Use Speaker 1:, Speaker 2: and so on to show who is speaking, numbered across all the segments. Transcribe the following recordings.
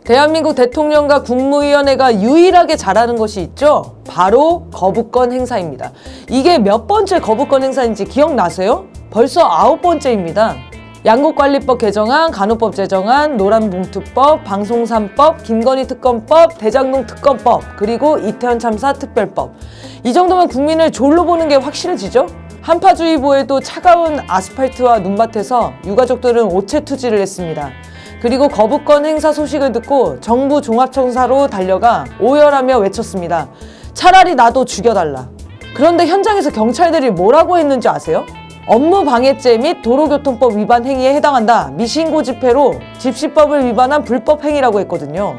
Speaker 1: 대한민국 대통령과 국무위원회가 유일하게 잘하는 것이 있죠? 바로 거부권 행사입니다. 이게 몇 번째 거부권 행사인지 기억나세요? 벌써 9번째입니다. 양국관리법 개정안, 간호법 제정안, 노란봉투법, 방송산법, 김건희 특검법, 대장동 특검법, 그리고 이태원 참사 특별법. 이 정도면 국민을 졸로 보는 게 확실해지죠? 한파주의보에도 차가운 아스팔트와 눈밭에서 유가족들은 오체투지를 했습니다. 그리고 거부권 행사 소식을 듣고 정부 종합청사로 달려가 오열하며 외쳤습니다. 차라리 나도 죽여달라. 그런데 현장에서 경찰들이 뭐라고 했는지 아세요? 업무방해죄 및 도로교통법 위반 행위에 해당한다. 미신고 집회로 집시법을 위반한 불법 행위라고 했거든요.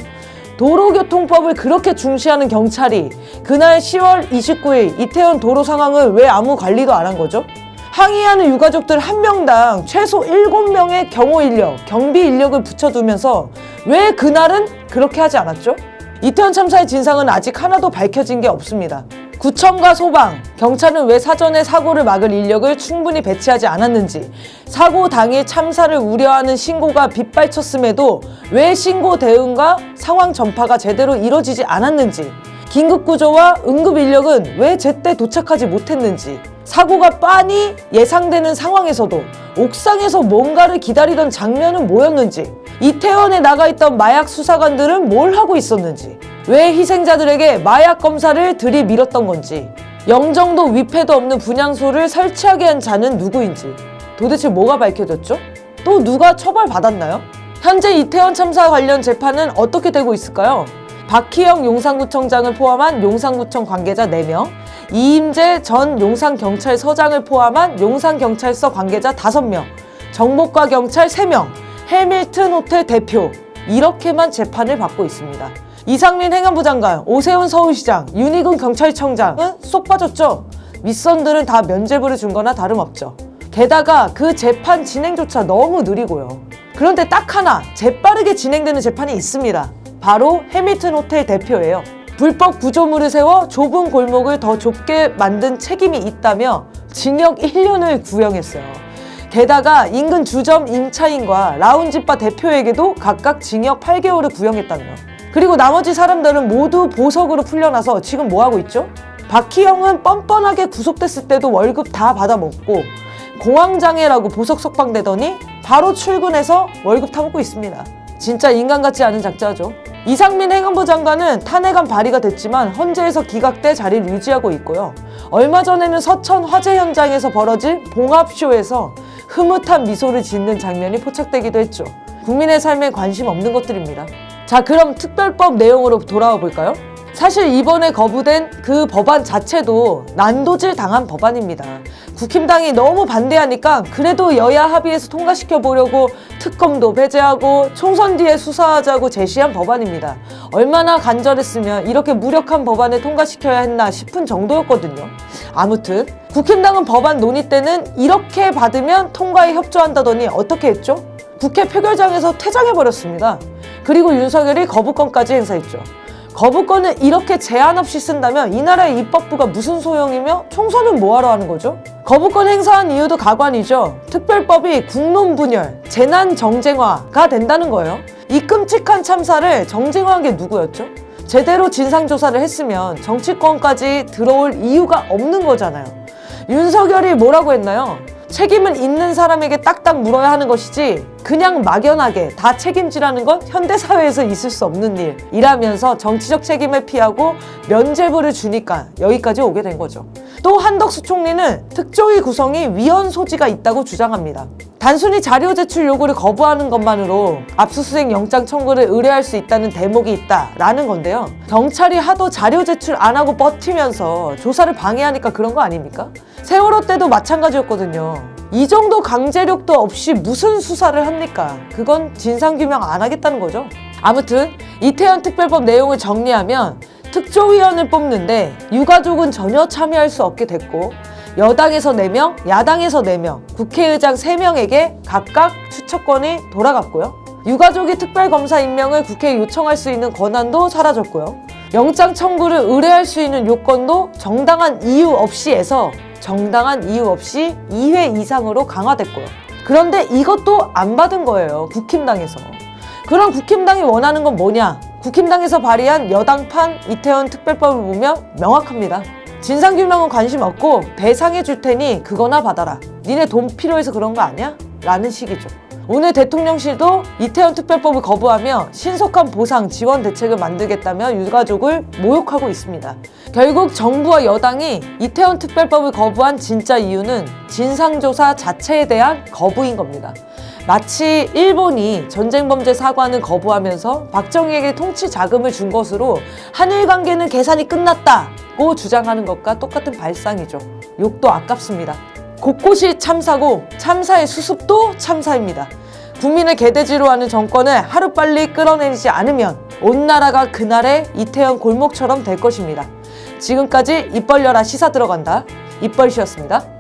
Speaker 1: 도로교통법을 그렇게 중시하는 경찰이 그날 10월 29일 이태원 도로 상황을 왜 아무 관리도 안 한 거죠? 항의하는 유가족들 한 명당 최소 7명의 경호 인력, 경비 인력을 붙여두면서 왜 그날은 그렇게 하지 않았죠? 이태원 참사의 진상은 아직 하나도 밝혀진 게 없습니다. 구청과 소방, 경찰은 왜 사전에 사고를 막을 인력을 충분히 배치하지 않았는지, 사고 당일 참사를 우려하는 신고가 빗발쳤음에도 왜 신고 대응과 상황 전파가 제대로 이뤄지지 않았는지, 긴급구조와 응급인력은 왜 제때 도착하지 못했는지, 사고가 빤히 예상되는 상황에서도 옥상에서 뭔가를 기다리던 장면은 뭐였는지, 이태원에 나가있던 마약 수사관들은 뭘 하고 있었는지, 왜 희생자들에게 마약 검사를 들이밀었던 건지, 영정도 위패도 없는 분향소를 설치하게 한 자는 누구인지, 도대체 뭐가 밝혀졌죠? 또 누가 처벌받았나요? 현재 이태원 참사 관련 재판은 어떻게 되고 있을까요? 박희영 용산구청장을 포함한 용산구청 관계자 4명, 이임재 전 용산경찰서장을 포함한 용산경찰서 관계자 5명, 정보과 경찰 3명, 해밀튼 호텔 대표, 이렇게만 재판을 받고 있습니다. 이상민 행안부 장관, 오세훈 서울시장, 윤희근 경찰청장은 쏙 빠졌죠. 윗선들은 다 면죄부를 준 거나 다름없죠. 게다가 그 재판 진행조차 너무 느리고요. 그런데 딱 하나 재빠르게 진행되는 재판이 있습니다. 바로 해밀튼 호텔 대표예요. 불법 구조물을 세워 좁은 골목을 더 좁게 만든 책임이 있다며 징역 1년을 구형했어요. 게다가 인근 주점 임차인과 라운지바 대표에게도 각각 징역 8개월을 구형했다네요. 그리고 나머지 사람들은 모두 보석으로 풀려나서 지금 뭐하고 있죠? 박희영은 뻔뻔하게 구속됐을 때도 월급 다 받아먹고 공황장애라고 보석 석방되더니 바로 출근해서 월급 타먹고 있습니다. 진짜 인간 같지 않은 작자죠. 이상민 행안부 장관은 탄핵안 발의가 됐지만 헌재에서 기각돼 자리를 유지하고 있고요. 얼마 전에는 서천 화재 현장에서 벌어진 봉합쇼에서 흐뭇한 미소를 짓는 장면이 포착되기도 했죠. 국민의 삶에 관심 없는 것들입니다. 자, 그럼 특별법 내용으로 돌아와 볼까요? 사실 이번에 거부된 그 법안 자체도 난도질 당한 법안입니다. 국힘당이 너무 반대하니까 그래도 여야 합의해서 통과시켜 보려고 특검도 배제하고 총선 뒤에 수사하자고 제시한 법안입니다. 얼마나 간절했으면 이렇게 무력한 법안을 통과시켜야 했나 싶은 정도였거든요. 아무튼 국힘당은 법안 논의 때는 이렇게 받으면 통과에 협조한다더니 어떻게 했죠? 국회 표결장에서 퇴장해버렸습니다. 그리고 윤석열이 거부권까지 행사했죠. 거부권을 이렇게 제한 없이 쓴다면 이 나라의 입법부가 무슨 소용이며 총선은 뭐하러 하는 거죠? 거부권 행사한 이유도 가관이죠. 특별법이 국론분열, 재난정쟁화가 된다는 거예요. 이 끔찍한 참사를 정쟁화한 게 누구였죠? 제대로 진상조사를 했으면 정치권까지 들어올 이유가 없는 거잖아요. 윤석열이 뭐라고 했나요? 책임을 있는 사람에게 딱딱 물어야 하는 것이지 그냥 막연하게 다 책임지라는 건 현대사회에서 있을 수 없는 일이라면서 정치적 책임을 피하고 면죄부를 주니까 여기까지 오게 된 거죠. 또 한덕수 총리는 특조위 구성이 위헌 소지가 있다고 주장합니다. 단순히 자료 제출 요구를 거부하는 것만으로 압수수색 영장 청구를 의뢰할 수 있다는 대목이 있다라는 건데요. 경찰이 하도 자료 제출 안 하고 버티면서 조사를 방해하니까 그런 거 아닙니까? 세월호 때도 마찬가지였거든요. 이 정도 강제력도 없이 무슨 수사를 합니까? 그건 진상규명 안 하겠다는 거죠. 아무튼 이태원 특별법 내용을 정리하면 특조위원을 뽑는데 유가족은 전혀 참여할 수 없게 됐고 여당에서 4명, 야당에서 4명, 국회의장 3명에게 각각 추천권이 돌아갔고요. 유가족이 특별검사 임명을 국회에 요청할 수 있는 권한도 사라졌고요. 영장 청구를 의뢰할 수 있는 요건도 정당한 이유 없이 해서 정당한 이유 없이 2회 이상으로 강화됐고요. 그런데 이것도 안 받은 거예요. 국힘당에서. 그럼 국힘당이 원하는 건 뭐냐? 국힘당에서 발의한 여당판 이태원 특별법을 보면 명확합니다. 진상규명은 관심 없고 배상해 줄 테니 그거나 받아라. 니네 돈 필요해서 그런 거 아니야? 라는 식이죠. 오늘 대통령실도 이태원 특별법을 거부하며 신속한 보상 지원 대책을 만들겠다며 유가족을 모욕하고 있습니다. 결국 정부와 여당이 이태원 특별법을 거부한 진짜 이유는 진상조사 자체에 대한 거부인 겁니다. 마치 일본이 전쟁범죄 사과는 거부하면서 박정희에게 통치 자금을 준 것으로 한일 관계는 계산이 끝났다고 주장하는 것과 똑같은 발상이죠. 욕도 아깝습니다. 곳곳이 참사고 참사의 수습도 참사입니다. 국민을 개돼지로 하는 정권을 하루빨리 끌어내리지 않으면 온 나라가 그날의 이태원 골목처럼 될 것입니다. 지금까지 입 벌려라 시사 들어간다. 입벌씨였습니다.